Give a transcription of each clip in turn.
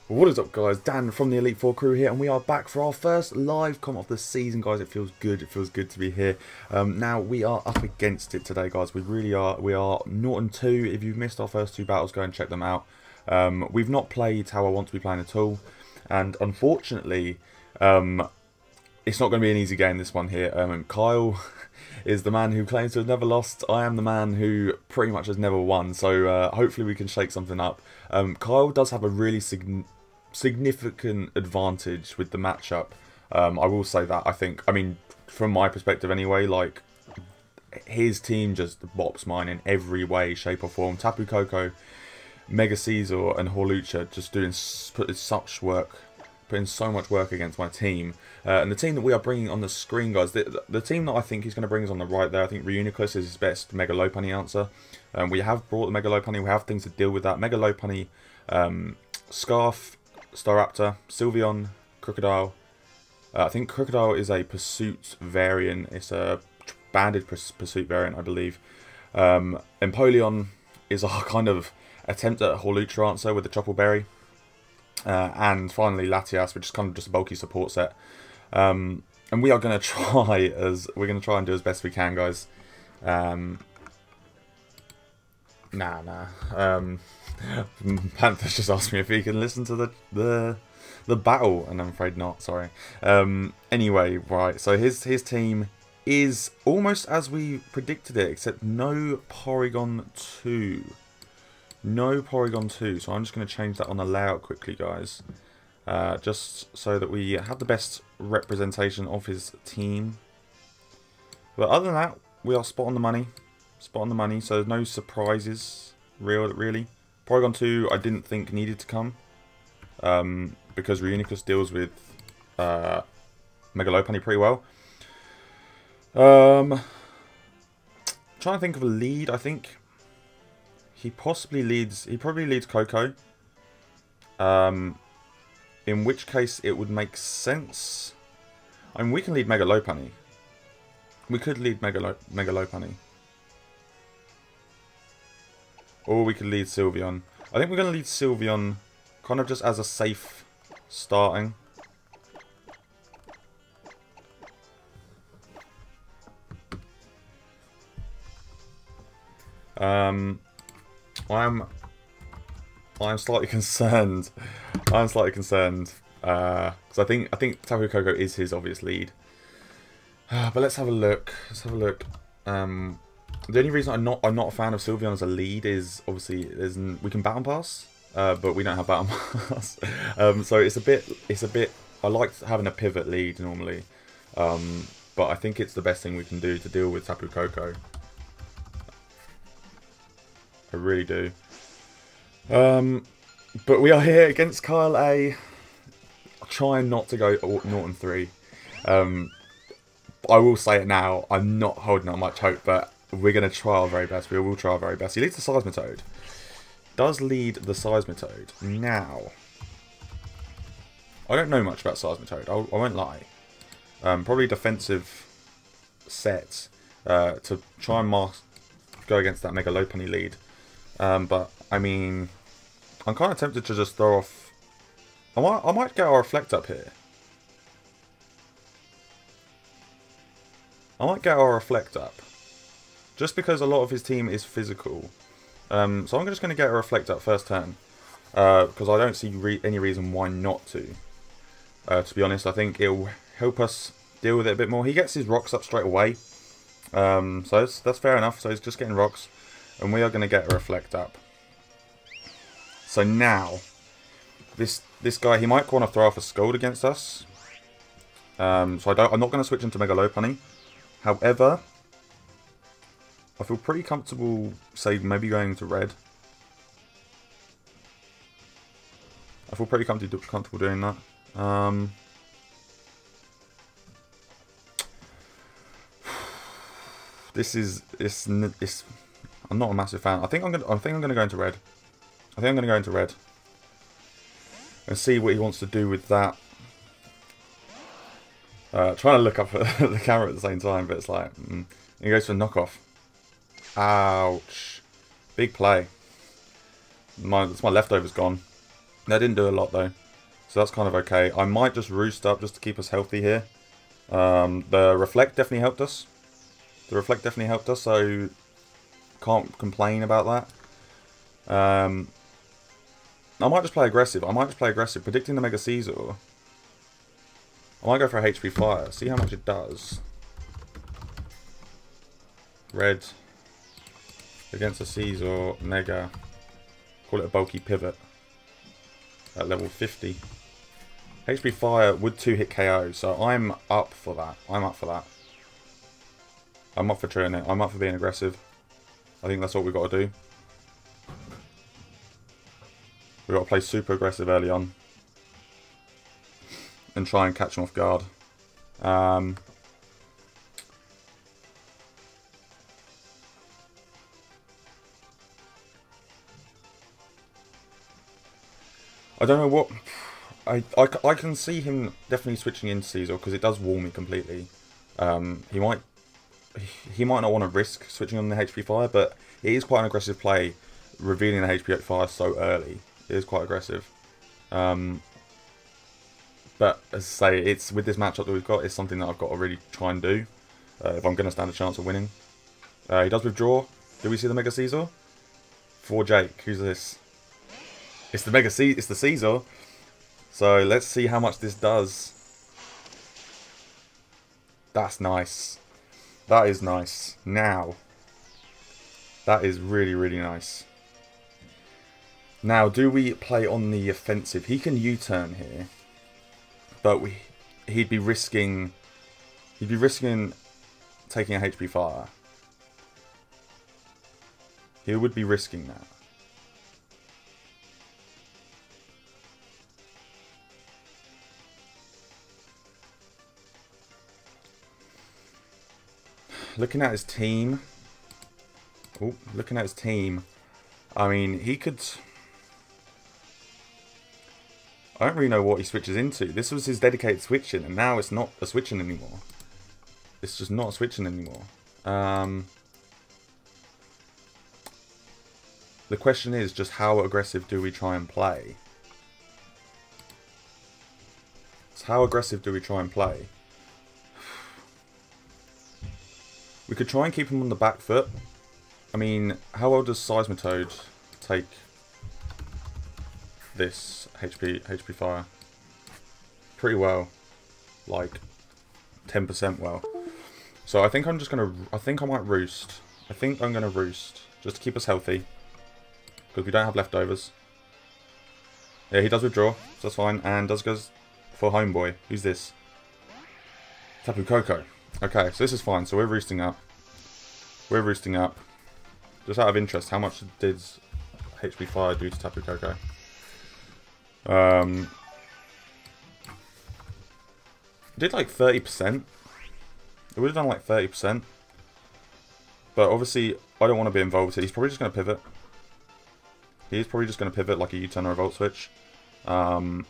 What is up, guys? Dan from the Elite 4 crew here, and we are back for our first live comp of the season, guys. It feels good. It feels good to be here. Now, we are up against it today, guys. We really are. We are 0-2. If you've missed our first two battles, go and check them out. We've not played how I want to be playing at all, and unfortunately, it's not going to be an easy game, this one here. Kyle is the man who claims to have never lost. I am the man who pretty much has never won, so hopefully we can shake something up. Kyle does have a really significant advantage with the matchup. I will say that. I mean, from my perspective anyway, like, his team just bops mine in every way, shape or form. Tapu Koko, Mega Caesar and Horlucha just putting so much work against my team. And the team that we are bringing on the screen, guys, the team that I think he's going to bring is on the right there. I think Reuniclus is his best Mega Lopunny answer. We have brought the Mega Lopunny. We have things to deal with that. Mega Lopunny, Scarf, Staraptor, Sylveon, Crocodile. I think Crocodile is a Pursuit variant. It's a banded Pursuit variant, I believe. Empoleon is our kind of attempt at a Horlucha answer with the Chople Berry. And finally Latias, which is kind of just a bulky support set. And we are going to try and do as best we can, guys. Panthers just asked me if he can listen to the battle, and I'm afraid not. Sorry. Anyway, right. So his team is almost as we predicted it, except no Porygon 2. No Porygon 2. So I'm just going to change that on the layout quickly, guys. Just so that we have the best representation of his team. But other than that, we are spot on the money. Spot on the money. So there's no surprises, really. Porygon 2 I didn't think needed to come. Because Reuniclus deals with Mega Lopunny pretty well. Trying to think of a lead, I think. He probably leads Koko. In which case it would make sense. I mean, we can lead Mega Lopunny. We could lead Mega Lopunny. Or we could lead Sylveon. I think we're going to lead Sylveon kind of just as a safe starting. I'm slightly concerned. I'm slightly concerned because I think Tapu Koko is his obvious lead. But let's have a look. Let's have a look. The only reason I'm not a fan of Sylveon as a lead is obviously we can Battle Pass, but we don't have Battle Pass. So it's a bit. I like having a pivot lead normally, but I think it's the best thing we can do to deal with Tapu Koko. I really do. But we are here against KyleAye. Trying not to go 0-3. I will say it now. I'm not holding out much hope, but we're going to try our very best. We will try our very best. He leads the Seismitoad. Does lead the Seismitoad. Now, I don't know much about Seismitoad. I won't lie. Probably defensive set to try and go against that Mega Lopunny lead. But I mean, I'm kind of tempted to just throw off. I might get our Reflect up here. I might get our Reflect up, just because a lot of his team is physical. So I'm just going to get a Reflect up first turn, because I don't see any reason why not to. To be honest, I think it'll help us deal with it a bit more. He gets his rocks up straight away, so that's fair enough. So he's just getting rocks, and we are going to get a Reflect up. So now, this guy, he might want to throw off a Scald against us. So I'm not going to switch into Mega Lopunny. However, I feel pretty comfortable, say, maybe going to red. I feel pretty comfortable doing that. I'm not a massive fan. I think I'm gonna go into red. I think I'm gonna go into red and see what he wants to do with that. Trying to look up at the camera at the same time, but it's like he goes for a knockoff. Ouch! Big play. My leftovers gone. That didn't do a lot though, so that's kind of okay. I might just roost up just to keep us healthy here. The reflect definitely helped us. So can't complain about that. I might just play aggressive. Predicting the Mega Caesar. I might go for a HP Fire. See how much it does. Red. Against a Caesar. Mega. Call it a bulky pivot. At level 50. HP Fire would 2-hit KO. So I'm up for that. I'm up for trying it. I'm up for being aggressive. I think that's what we've got to do. We've got to play super aggressive early on. And try and catch them off guard. I don't know what... I can see him definitely switching into Caesar because it does wall me completely. He might not want to risk switching on the HP Fire, but it is quite an aggressive play, revealing the HP Fire so early. It is quite aggressive. But as I say, it's with this matchup that we've got, it's something that I've got to really try and do if I'm going to stand a chance of winning. He does withdraw. Do we see the Mega Caesar? For Jake, who's this? It's the Mega Caesar. It's the Caesar. So let's see how much this does. That's nice. That is nice. Now, that is really, really nice. Now, do we play on the offensive? He can U-turn here, but he'd be risking taking a HP Fire. He would be risking that. Looking at his team. Oh, looking at his team. I mean, he could... I don't really know what he switches into. This was his dedicated switching, and now it's not a switching anymore. It's just not a switching anymore. The question is just how aggressive do we try and play? So how aggressive do we try and play? We could try and keep him on the back foot. I mean, how well does Seismitoad take this HP Fire? Pretty well. Like 10% well. So I think I'm just gonna I might roost. I think I'm gonna roost. Just to keep us healthy. Because we don't have leftovers. Yeah, he does withdraw, so that's fine. And does goes for Homeboy. Who's this? Tapu Koko. Okay, so this is fine. So we're roosting up. We're roosting up. Just out of interest, how much did HP Fire do to Tapu Koko? Did like 30%. It would have done like 30%. But obviously, I don't want to be involved here. He's probably just going to pivot. He's probably just going to pivot like a U-turn or a Volt Switch. So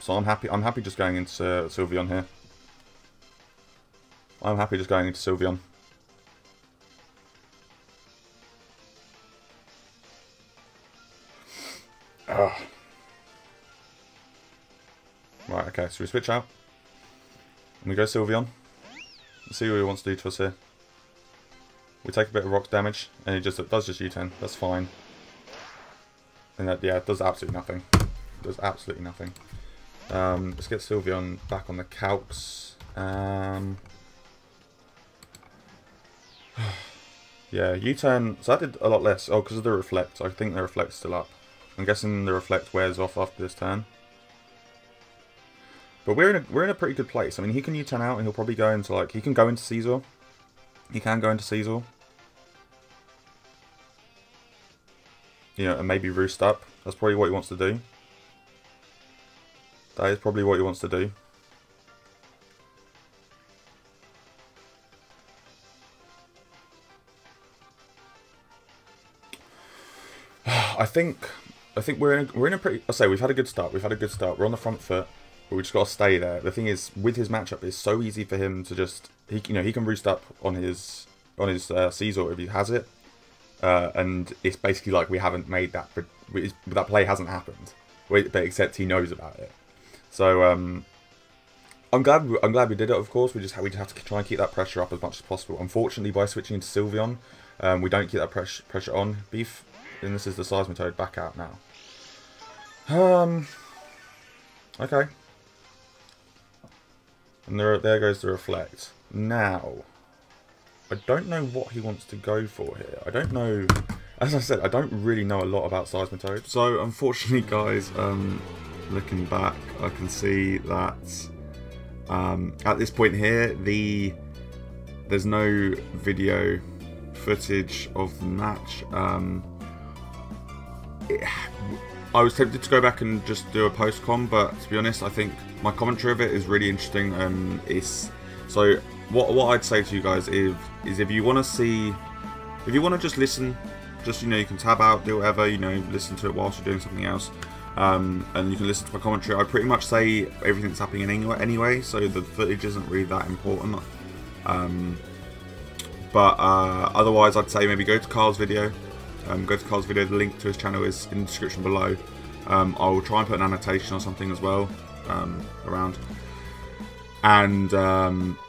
I'm happy just going into Sylveon here. I'm happy just going into Sylveon. Right, okay, so we switch out. And we go Sylveon. Let's see what he wants to do to us here. We take a bit of rocks damage, and it does just U-turn. That's fine. And that, yeah, it does absolutely nothing. It does absolutely nothing. Let's get Sylveon back on the calcs. Yeah, U-turn. So that did a lot less. Oh, because of the reflect. I think the reflect's still up. I'm guessing the reflect wears off after this turn. But we're in a pretty good place. I mean, he can U-turn out and he'll probably go into like he can go into Caesar. He can go into Caesar. You know, and maybe roost up. That's probably what he wants to do. That is probably what he wants to do. I think we're in a pretty. I say we've had a good start. We're on the front foot, but we just got to stay there. The thing is, with his matchup, it's so easy for him to just he can roost up on his Caesar if he has it, and it's basically like we haven't made that that play hasn't happened, but except he knows about it. So I'm glad we did it. Of course, we just have to try and keep that pressure up as much as possible. Unfortunately, by switching to Sylveon, we don't keep that pressure on. Beef, and this is the Seismitoad back out now. Okay. And there goes the Reflect. Now, I don't know what he wants to go for here. I don't know. As I said, I don't really know a lot about Seismitoad. So, unfortunately, guys, looking back, I can see that at this point here, there's no video footage of the match. I was tempted to go back and just do a post-com, but to be honest, I think my commentary of it is really interesting. So what I'd say to you guys is if you want to just listen, just, you know, you can tab out, do whatever, you know, listen to it whilst you're doing something else, and you can listen to my commentary. I pretty much say everything's happening anyway, so the footage isn't really that important. But otherwise, I'd say maybe go to Kyle's video. The link to his channel is in the description below. I'll try and put an annotation or something as well around. And,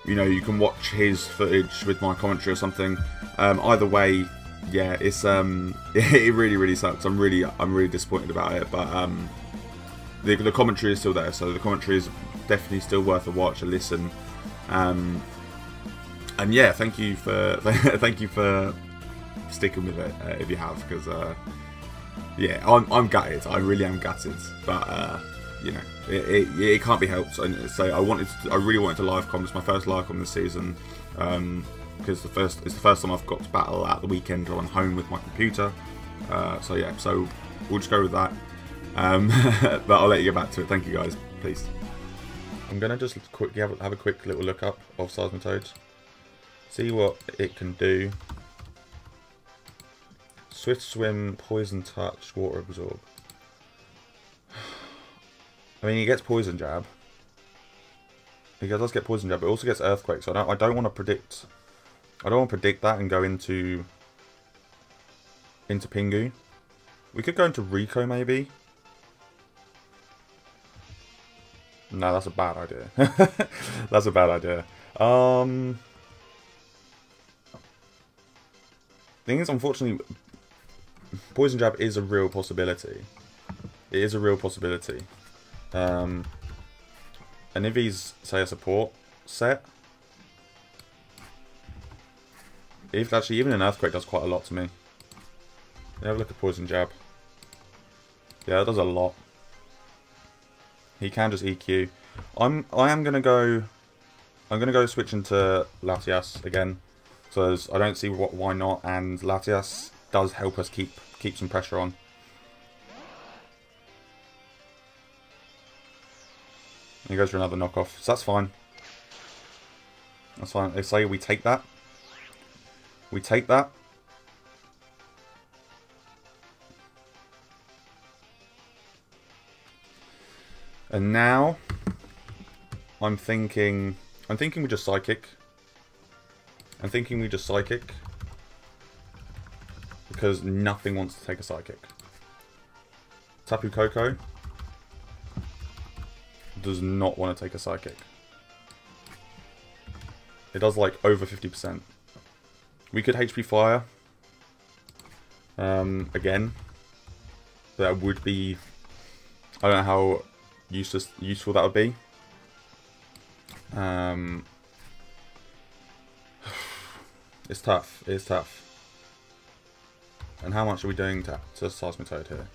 you know, you can watch his footage with my commentary or something. Either way, yeah, it's it really sucks. I'm really disappointed about it, but the commentary is still there, so the commentary is definitely still worth a watch, a listen. And yeah, thank you for sticking with it if you have, because yeah, I'm gutted. I really am gutted, but you know, it can't be helped. So I really wanted to live com. It's my first live com this season, because it's the first time I've got to battle at the weekend or I'm home with my computer. So yeah, so we'll just go with that. But I'll let you get back to it. Thank you guys, please. I'm gonna just quickly have a quick little look up of Seismitoad, see what it can do. Swift Swim, Poison Touch, Water Absorb. I mean, he gets Poison Jab. He does get Poison Jab, but also gets Earthquake. So I don't want to predict. I don't want to predict that and go into Pingu. We could go into Rico maybe. No, that's a bad idea. That's a bad idea. Thing is, unfortunately, Poison Jab is a real possibility. It is a real possibility. And if he's, say, a support set, even an Earthquake does quite a lot to me. Have a look at Poison Jab. Yeah, it does a lot. He can just EQ. I'm gonna go switch into Latias again. So I don't see why not, and Latias does help us keep some pressure on. He goes for another knockoff, so that's fine. That's fine. They say we take that. We take that. And now I'm thinking we just Psychic. I'm thinking we just Psychic. Because nothing wants to take a Psychic. Tapu Koko does not want to take a Psychic. It does like over 50%. We could HP Fire. Again. That would be... I don't know how useful that would be. It's tough. It's tough. And how much are we doing to Seismitoad here?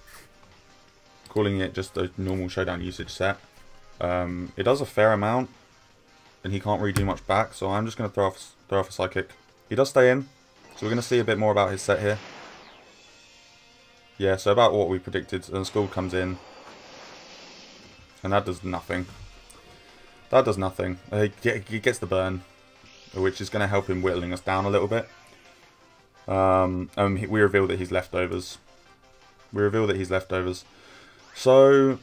Calling it just a normal showdown usage set. It does a fair amount, and he can't really do much back, so I'm just going to throw off a Psychic. He does stay in, so we're going to see a bit more about his set here. Yeah, so about what we predicted, and Skull comes in. And that does nothing. That does nothing. He gets the burn, which is going to help him whittling us down a little bit. We reveal that he's leftovers. So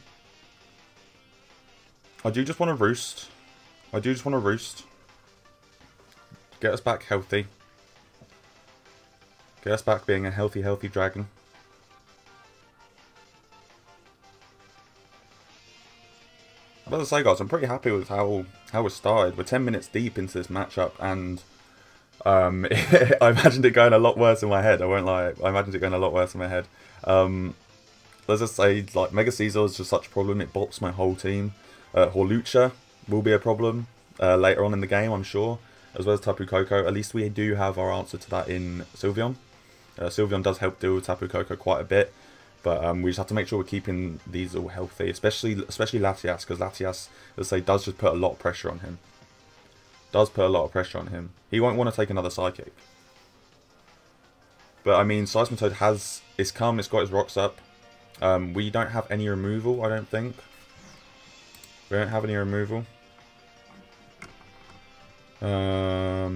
I do just want to roost. Get us back healthy. Get us back being a healthy dragon. as I say, guys, I'm pretty happy with how it started. We're 10 minutes deep into this matchup, and I imagined it going a lot worse in my head. I won't lie. I imagined it going a lot worse in my head. Let's just say, like, Mega Caesar is just such a problem. It bops my whole team. Horlucha will be a problem later on in the game, I'm sure, as well as Tapu Koko. At least we do have our answer to that in Sylveon. Sylveon does help deal with Tapu Koko quite a bit, but we just have to make sure we're keeping these all healthy, especially Latias, because Latias, as I say, does just put a lot of pressure on him. Does put a lot of pressure on him. He won't want to take another Psychic. But I mean, Seismitoad has, it's come, it's got his rocks up. We don't have any removal, I don't think. We don't have any removal. I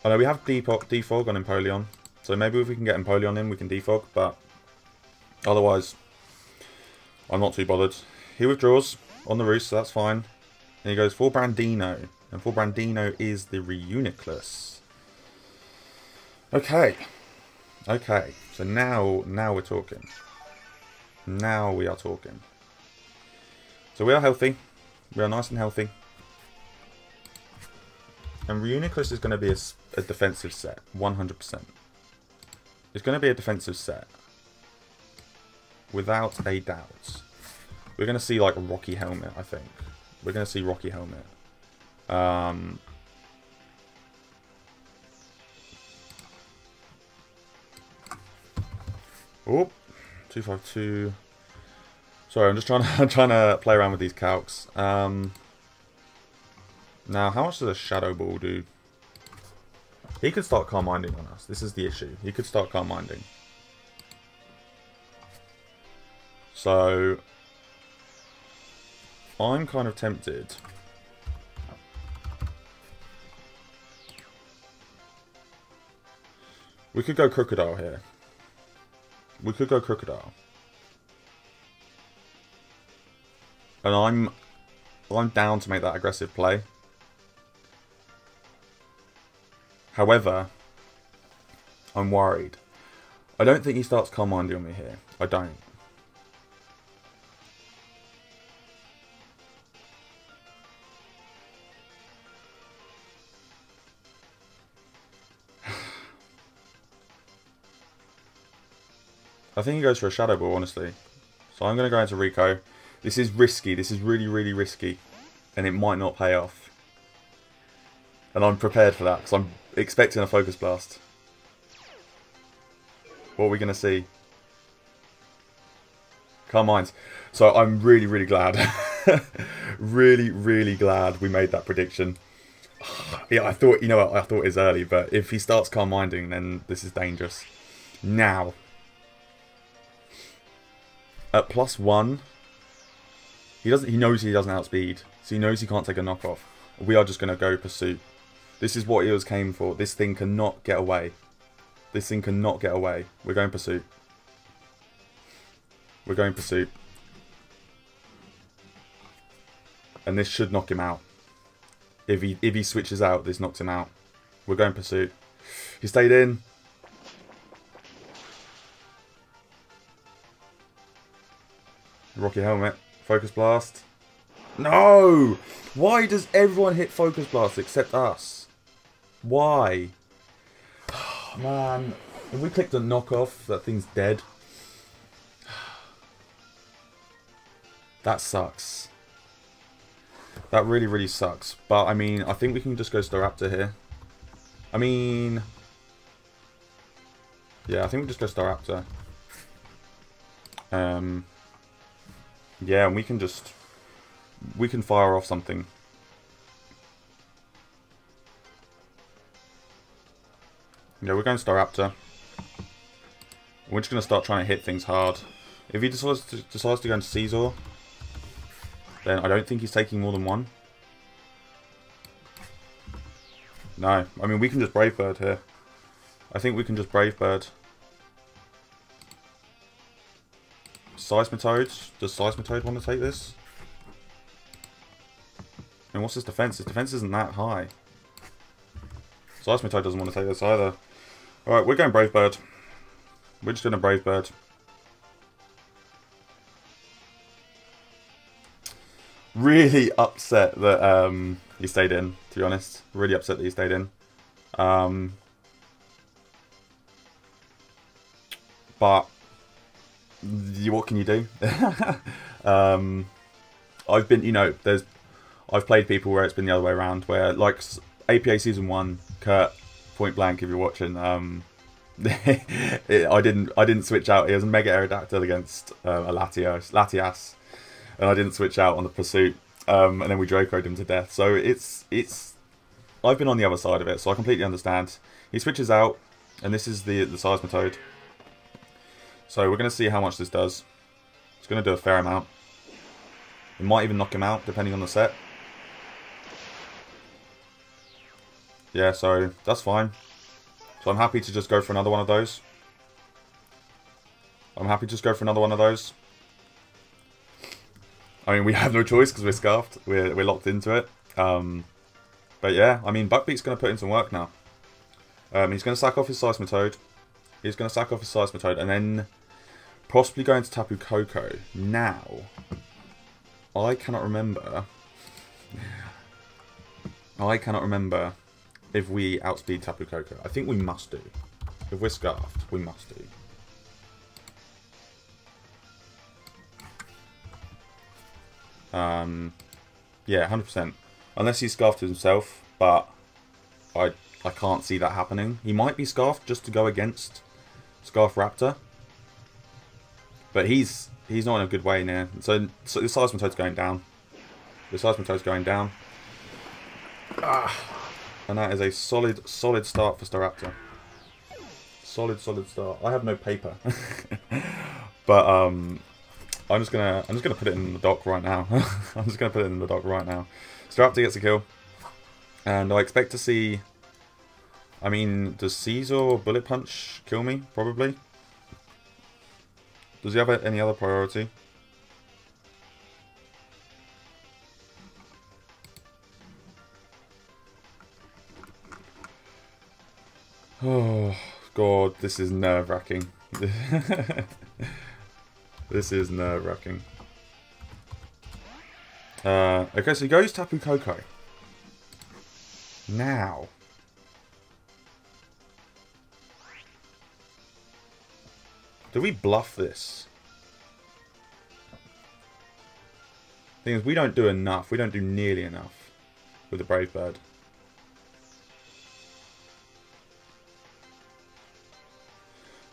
know we have defog on Empoleon, so maybe if we can get Empoleon in, we can defog, but otherwise, I'm not too bothered. He withdraws on the roost, so that's fine. And he goes for Brandino, and for Brandino is the Reuniclus. Okay, okay, so now we're talking. Now we are talking. So we are healthy. We are nice and healthy. And Reuniclus is going to be a defensive set, 100%. It's going to be a defensive set. Without a doubt. We're going to see like a Rocky Helmet, I think. We're going to see Rocky Helmet. Oh, 252. Sorry, I'm just trying to play around with these calcs. Now, how much does a Shadow Ball do? He could start Calm Minding on us. This is the issue. He could start Calm Minding. So, I'm kind of tempted. We could go Crocodile here. We could go Crocodile. And I'm down to make that aggressive play. However, I'm worried. I don't think he starts Calm Minding on me here. I don't. I think he goes for a Shadow Ball, honestly. So I'm going to go into Rico. This is risky. This is really, really risky. And it might not pay off. And I'm prepared for that, because I'm expecting a Focus Blast. What are we going to see? Calm Minds. So I'm really, really glad. Really, really glad we made that prediction. Yeah, I thought, you know what, I thought it was early, but if he starts Calm Minding, then this is dangerous. Now. At +1, he knows he doesn't outspeed, so he knows he can't take a knockoff. We are just going to go Pursuit. This is what Eos came for. This thing cannot get away. This thing cannot get away. We're going Pursuit. We're going Pursuit. And this should knock him out. If he switches out, this knocks him out. We're going Pursuit. He stayed in. Rocky Helmet. Focus Blast. No! Why does everyone hit Focus Blast except us? Why? Man, if we clicked a knockoff, that thing's dead. That sucks. That really, really sucks. But, I mean, I think we can just go Staraptor here. I mean... yeah, I think we just go Staraptor. Yeah, and we can just... we can fire off something. Yeah, we're going Staraptor. We're just going to start trying to hit things hard. If he decides to go into Caesar, then I don't think he's taking more than one. No, I mean, we can just Brave Bird here. I think we can just Brave Bird. Seismitoad. Does Seismitoad want to take this? And what's his defense? His defense isn't that high. Seismitoad doesn't want to take this either. Alright, we're going Brave Bird. We're just going to Brave Bird. Really upset that he stayed in, to be honest. Really upset that he stayed in. But what can you do? I've been, you know, I've played people where it's been the other way around, where like APA Season 1, Kurt, point blank if you're watching, I didn't switch out. He was a Mega Aerodactyl against a Latias, and I didn't switch out on the pursuit, and then we Draco'd him to death. So it's I've been on the other side of it, so I completely understand. He switches out, and this is the Seismitoad. So we're going to see how much this does. It's going to do a fair amount. It might even knock him out, depending on the set. Yeah, so that's fine. So I'm happy to just go for another one of those. I mean, we have no choice because we're scarfed. We're locked into it. But yeah, I mean, Buckbeak's going to put in some work now. He's going to sack off his Seismitoad. And then possibly go into Tapu Koko. Now, I cannot remember if we outspeed Tapu Koko. I think we must do. If we're scarfed, we must do. Yeah, 100%. Unless he's scarfed himself, but I can't see that happening. He might be scarfed just to go against Scarf Raptor. But he's not in a good way now. So the Seismitoad's going down. And that is a solid start for Staraptor. Solid start. I have no paper. But I'm just gonna put it in the dock right now. Staraptor gets a kill. And I expect to see, I mean, does Caesar or Bullet Punch kill me? Probably. Does he have any other priority? Oh, God, this is nerve-wracking. This is nerve-wracking. Okay, so he goes Tapu Koko. Now. Do we bluff this? Thing is, we don't do enough. We don't do nearly enough with the Brave Bird.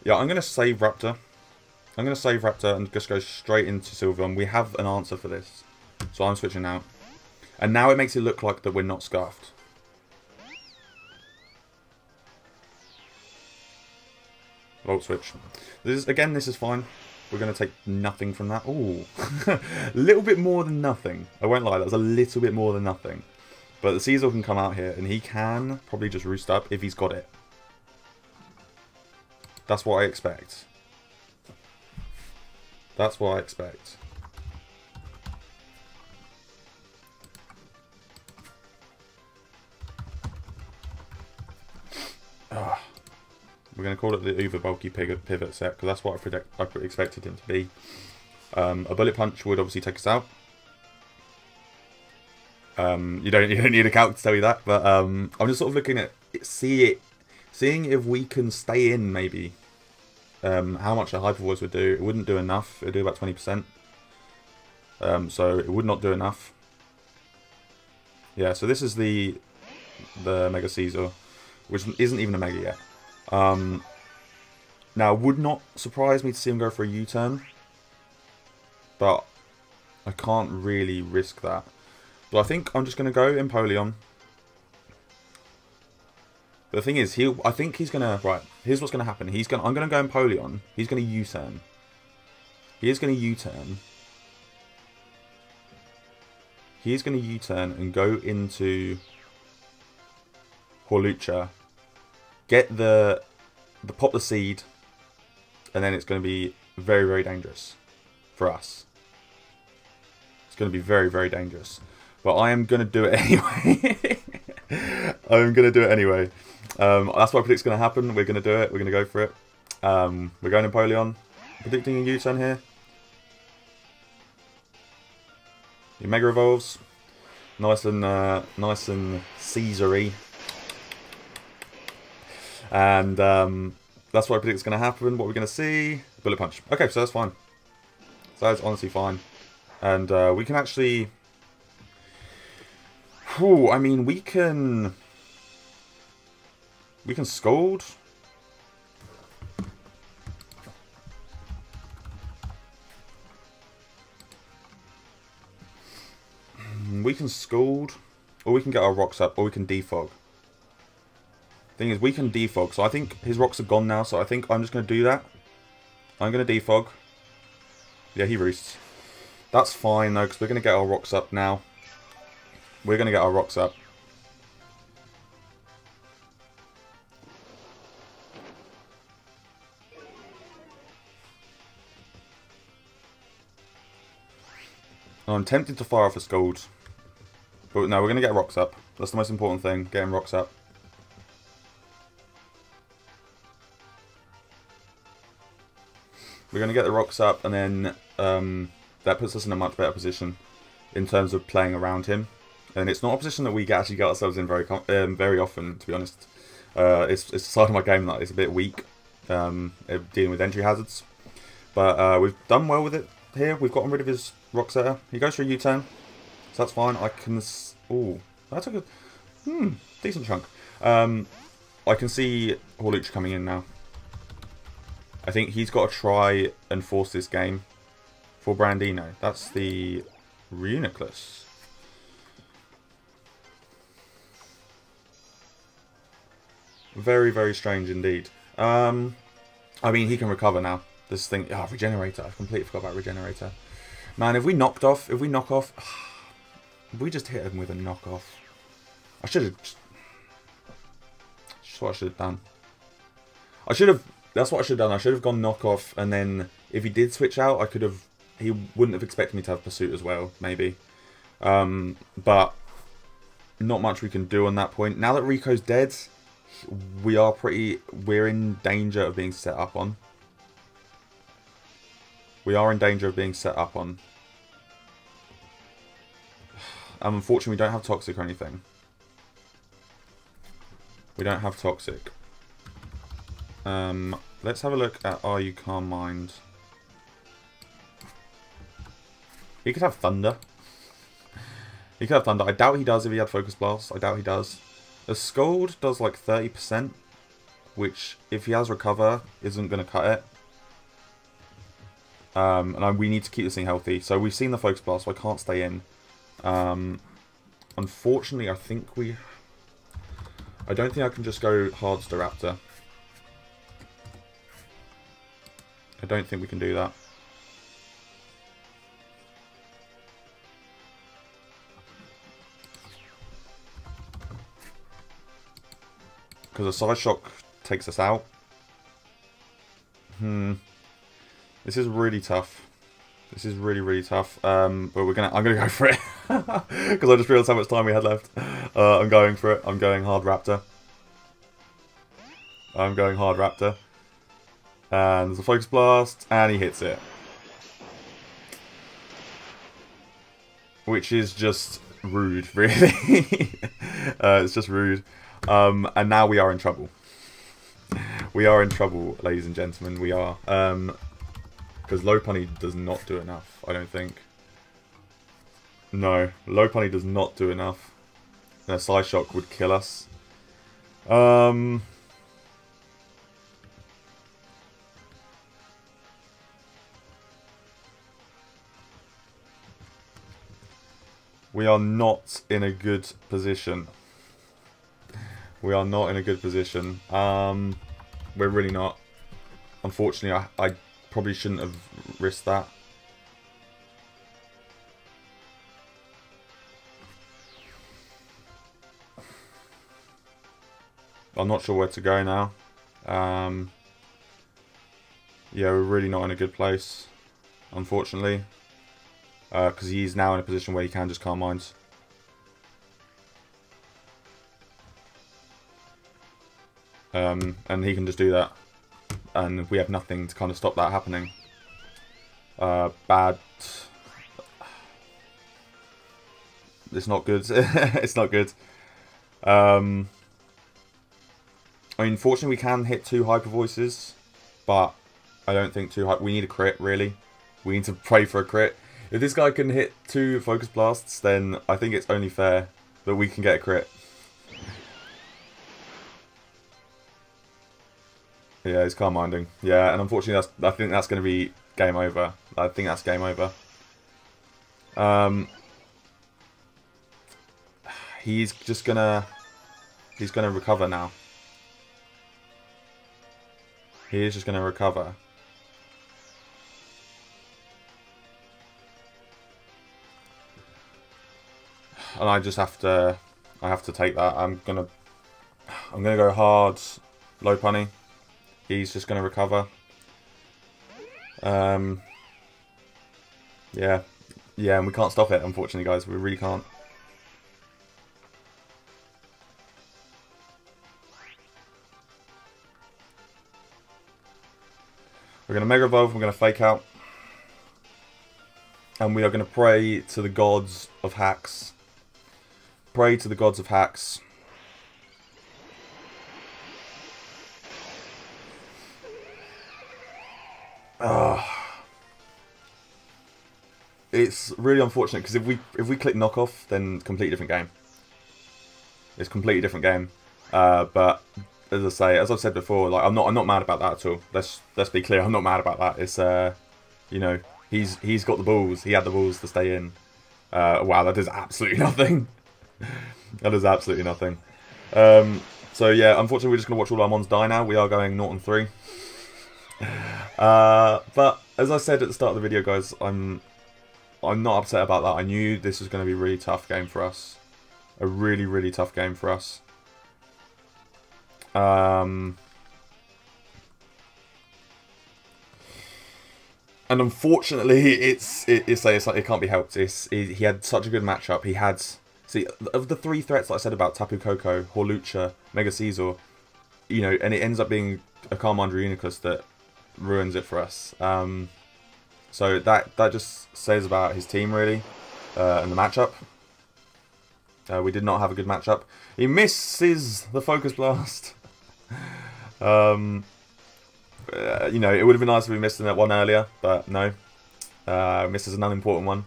Yeah, I'm going to save Raptor. And just go straight into Sylveon. We have an answer for this. So I'm switching out. And now it makes it look like that we're not scarfed. Volt switch. This is fine. We're going to take nothing from that. Ooh. A little bit more than nothing. I won't lie, that was a little bit more than nothing. But the Caesar can come out here, and he can probably just roost up if he's got it. That's what I expect. We're going to call it the uber bulky pivot set, because that's what I expected him to be. A Bullet Punch would obviously take us out. You don't need a calc to tell you that, but I'm just sort of looking at seeing if we can stay in maybe. How much a Hyper Voice would do. It wouldn't do enough. It would do about 20%. So it would not do enough. Yeah, so this is the Mega Caesar, which isn't even a Mega yet. Now, it would not surprise me to see him go for a U-turn, but I can't really risk that. But I think I'm just going to go Empoleon. But the thing is, I think he's going to... Right, here's what's going to happen. I'm going to go Empoleon. He's going to U-turn. He is going to U-turn. He is going to U-turn and go into Hawlucha. Get pop the seed, and then it's going to be very, very dangerous for us. It's going to be very, very dangerous. But I am going to do it anyway. That's what I predict is going to happen. We're going to do it. We're going to go for it. We're going Empoleon. Predicting a U-turn here. He Mega Evolves. Nice and Caesar-y. And that's what I predict is going to happen. What we're going to see. Bullet Punch. Okay, so that's fine. So that's honestly fine. And we can actually... Whew, I mean, we can Scold. We can Scold. Or we can get our rocks up. Or we can defog. Thing is, we can defog. So I think his rocks are gone now. So I think I'm just going to do that. I'm going to defog. Yeah, he roosts. That's fine, though, because we're going to get our rocks up now. We're going to get our rocks up. I'm tempted to fire off a Scold. But no, we're going to get rocks up. That's the most important thing, getting rocks up. We're going to get the rocks up, and then that puts us in a much better position in terms of playing around him. And it's not a position that we actually get ourselves in very often, to be honest. It's a side of my game that is a bit weak, dealing with entry hazards. But we've done well with it here. We've gotten rid of his rock setter. He goes for a U-turn, so that's fine. I can... Ooh, that's a good... decent chunk. I can see Horlucha coming in now. I think he's got to try and force this game for Brandino. That's the Reuniclus. Very, very strange indeed. I mean, he can recover now. This thing... Oh, Regenerator. I completely forgot about Regenerator. Man, if we knock off... If we just hit him with a knockoff. I should have... That's what I should have done. I should have... That's what I should have done. I should have gone knockoff, and then if he did switch out, I could have... He wouldn't have expected me to have Pursuit as well, maybe. But not much we can do on that point. Now that Rico's dead, we're in danger of being set up on. We are in danger of being set up on. Unfortunately, we don't have Toxic or anything. We don't have Toxic. Let's have a look at Are You Calm Mind. He could have Thunder. He could have Thunder. I doubt he does if he had Focus Blast. I doubt he does. The Scold does like 30%, which if he has Recover isn't going to cut it. And we need to keep this thing healthy. So we've seen the Focus Blast, so I can't stay in. Unfortunately, I don't think I can just go Hard Staraptor. I don't think we can do that. Because a Side Shock takes us out. This is really tough. This is really, really tough. But I'm gonna go for it. Because I just realised how much time we had left. I'm going for it. I'm going Hard Raptor. I'm going Hard Raptor. And there's a Focus Blast, and he hits it. Which is just rude, really. It's just rude. And now we are in trouble. We are in trouble, ladies and gentlemen. We are. Because Low Punny does not do enough, I don't think. No, Low Punny does not do enough. And a Side Shock would kill us. We are not in a good position. We are not in a good position. We're really not. Unfortunately, I probably shouldn't have risked that. I'm not sure where to go now. Yeah, we're really not in a good place, unfortunately. Because he's now in a position where he can just Calm Minds. And he can just do that. And we have nothing to kind of stop that happening. Bad. It's not good. It's not good. I mean, fortunately, we can hit 2 hyper voices, but I don't think 2 hyper. We need a crit, really. We need to pray for a crit. If this guy can hit 2 focus blasts, then I think it's only fair that we can get a crit. Yeah, he's calm minding. Yeah, and unfortunately, I think that's going to be game over. I think that's game over. He's just gonna recover now. He is just gonna recover. And I just have to take that. I'm gonna go hard, low punny. He's just gonna recover. Yeah, and we can't stop it, unfortunately, guys. We really can't. We're gonna Mega Evolve. We're gonna Fake Out, and we are gonna pray to the gods of hacks. Pray to the gods of hacks. It's really unfortunate because if we click knockoff, then completely different game. It's a completely different game. But as I say, as I've said before, like I'm not mad about that at all. Let's be clear, I'm not mad about that. It's you know, he's got the balls. He had the balls to stay in. Wow, that does absolutely nothing. That is absolutely nothing. So yeah, unfortunately, we're just gonna watch all our mons die now. We are going 0-3. But as I said at the start of the video, guys, I'm not upset about that. I knew this was going to be a really tough game for us. A really, really tough game for us. And unfortunately, it can't be helped. He had such a good matchup. He had, see, of the 3 threats that I said about Tapu Koko, Horlucha, Mega Caesar, you know, and it ends up being a Charmander Uniclus that ruins it for us. So that just says about his team, really, and the matchup. We did not have a good matchup. He misses the Focus Blast. You know, it would have been nice if we missed that one earlier, but no. Misses an unimportant one.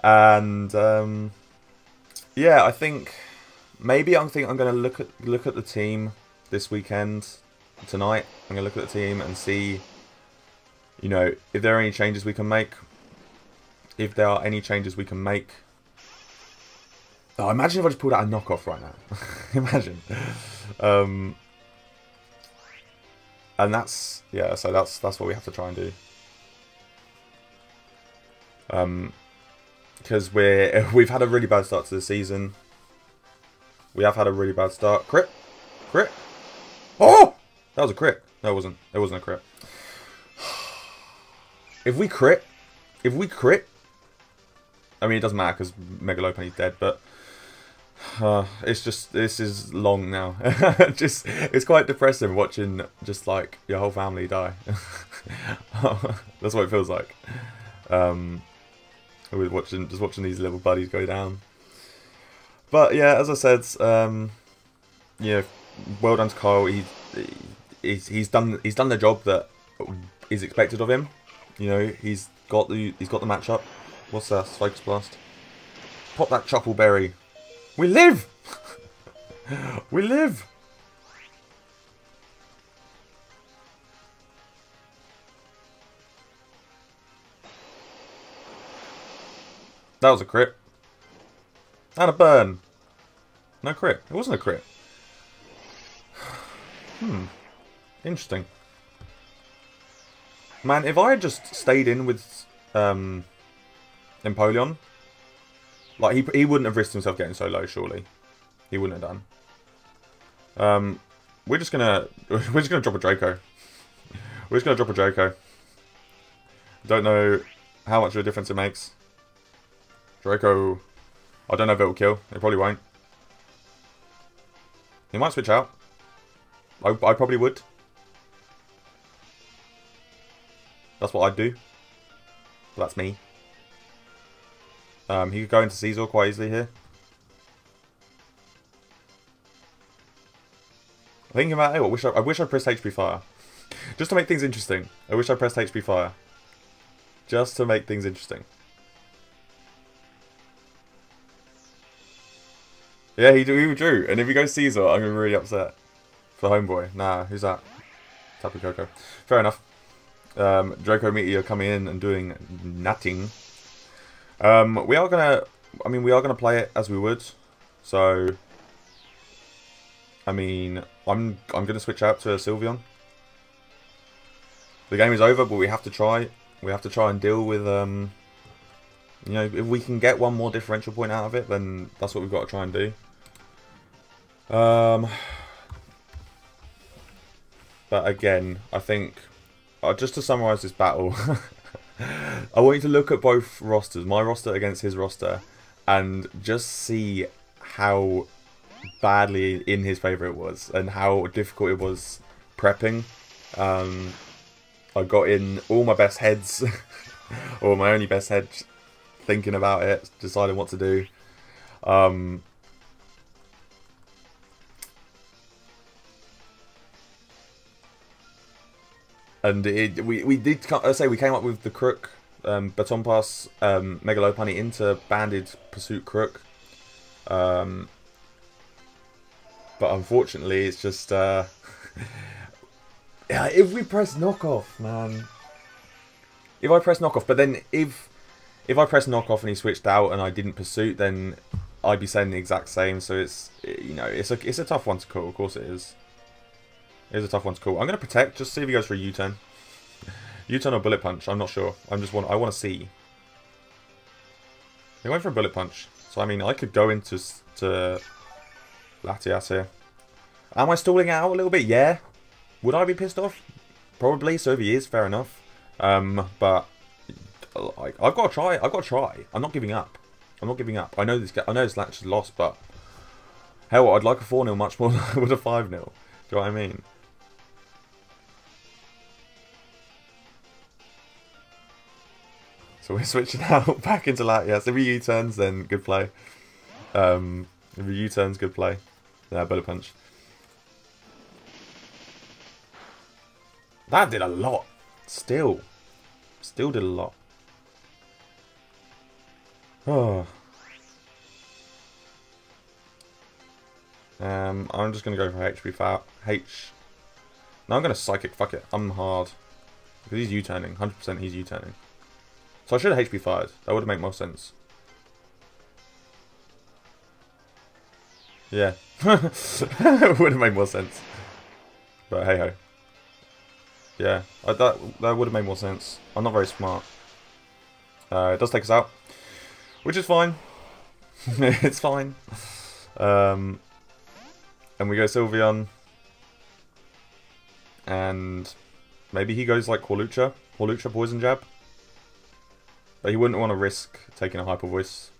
And yeah, I think maybe I'm going to look at the team this weekend, tonight. I'm going to look at the team and see, you know, if there are any changes we can make. If there are any changes we can make. Oh, imagine if I just pulled out a knockoff right now. Imagine. And that's, yeah, so that's what we have to try and do. Because we've had a really bad start to the season. We have had a really bad start. Crit! Crit! Oh! That was a crit. No, it wasn't. It wasn't a crit. If we crit, I mean, it doesn't matter because Megalopenny's dead, but it's just, this is long now. It's quite depressing watching just like your whole family die. That's what it feels like. With just watching these little buddies go down. But yeah, as I said, you know, well done to Kyle. He's done the job that is expected of him. You know, he's got the matchup. What's that? Focus Blast. Pop that Chople Berry. We live! We live! That was a crit. And a burn. No crit. It wasn't a crit. Interesting. Man, if I had just stayed in with Empoleon, like he wouldn't have risked himself getting so low, surely. He wouldn't have done. We're just gonna drop a Draco. We're just gonna drop a Draco. Don't know how much of a difference it makes. Draco, I don't know if it will kill. It probably won't. He might switch out. I probably would. That's what I'd do. But that's me. He could go into Caesar quite easily here. Thinking about it, I wish I pressed HP Fire. Just to make things interesting. I wish I pressed HP Fire. Just to make things interesting. Yeah, he drew. And if he goes Caesar, I'm going to be really upset. For Homeboy. Nah, who's that? Tapu Koko. Fair enough. Draco Meteor coming in and doing nothing. We are gonna play it as we would. So I mean, I'm gonna switch out to a Sylveon. The game is over, but we have to try. We have to try and deal with you know, if we can get one more differential point out of it, then that's what we've got to try and do. But again, I think just to summarise this battle, I want you to look at both rosters, my roster against his roster, and just see how badly in his favour it was, and how difficult it was prepping. I got in all my best heads, or my only best head, thinking about it, deciding what to do. And we did say we came up with the Crook, Baton Pass, Mega Lopunny into Banded Pursuit Crook. But unfortunately, it's just yeah, if we press knockoff, man. If I press knockoff, but then if I press knockoff and he switched out and I didn't pursuit, then I'd be saying the exact same. So it's, you know, it's a tough one to call. Of course it is. It is a tough one to call. I'm gonna protect, just see if he goes for a U-turn. U-turn or bullet punch. I'm not sure. I want to see. He went for a bullet punch. So I mean, I could go into Latias here. Am I stalling out a little bit? Yeah. Would I be pissed off? Probably. So if he is, fair enough. But like, I've got to try. I've got to try. I'm not giving up. I'm not giving up. I know this Latch is lost, but hell, I'd like a 4-0 much more than with a 5-0. Do you know what I mean? So we're switching out back into Latias. If he U-turns, then good play. If he U-turns, good play. Yeah, bullet punch. That did a lot. Still did a lot. Oh. I'm just gonna go for HP foul. No, I'm gonna psychic. Fuck it. I'm hard because he's U-turning. 100% he's U-turning. So I should have HP fired. That would make more sense. Yeah, it would have made more sense. But hey ho. Yeah, that would have made more sense. I'm not very smart. It does take us out, which is fine. It's fine. And we go Sylveon, and maybe he goes like Hawlucha Poison Jab. But he wouldn't want to risk taking a Hyper Voice.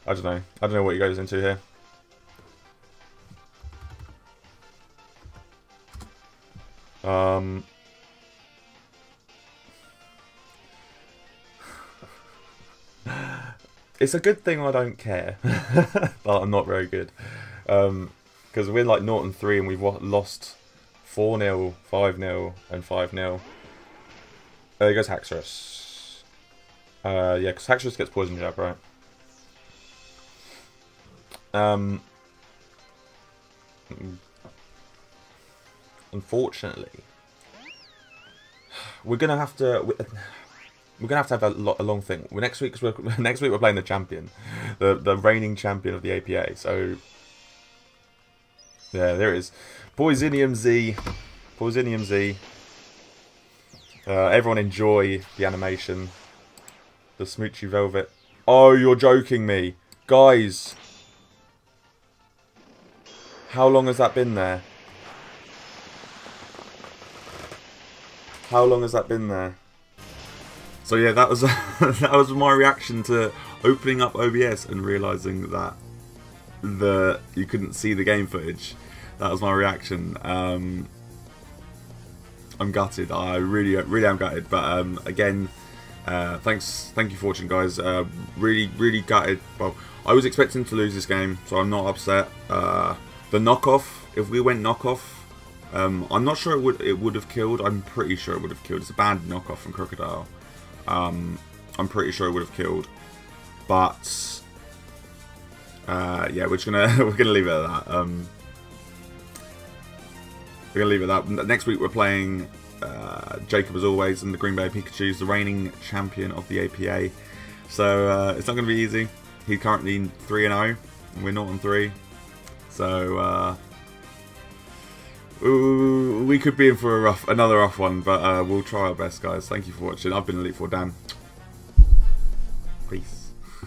I don't know. I don't know what he goes into here. It's a good thing I don't care that I'm not very good. Because we're like 0-3 and we've lost 4-0, 5-0, and 5-0. There he goes Haxorus. Yeah, because Haxorus gets Poison Jab, right? Unfortunately, we're gonna have to have a long thing. Next week we're playing the champion, the reigning champion of the APA. So yeah, there it is. Poisonium Z. Everyone enjoy the animation. The Smoochy Velvet. Oh, you're joking me. Guys. How long has that been there? How long has that been there? So yeah, that was that was my reaction to opening up OBS and realising that you couldn't see the game footage. That was my reaction. I'm gutted. I really am gutted. But again, Thank you for watching, guys. Really gutted. Well, I was expecting to lose this game, so I'm not upset. The knockoff, if we went knockoff, I'm not sure it would have killed. I'm pretty sure it would have killed. It's a bad knockoff from Crocodile. I'm pretty sure it would have killed, but yeah, we're gonna leave it at that. We're gonna leave it at that. Next week we're playing Jacob as always, and the Green Bay Pikachu's the reigning champion of the APA. So it's not gonna be easy. He's currently 3-0, and we're 0-3. So we could be in for another rough one, but we'll try our best, guys. Thank you for watching. I've been Elite 4 Dan. Peace.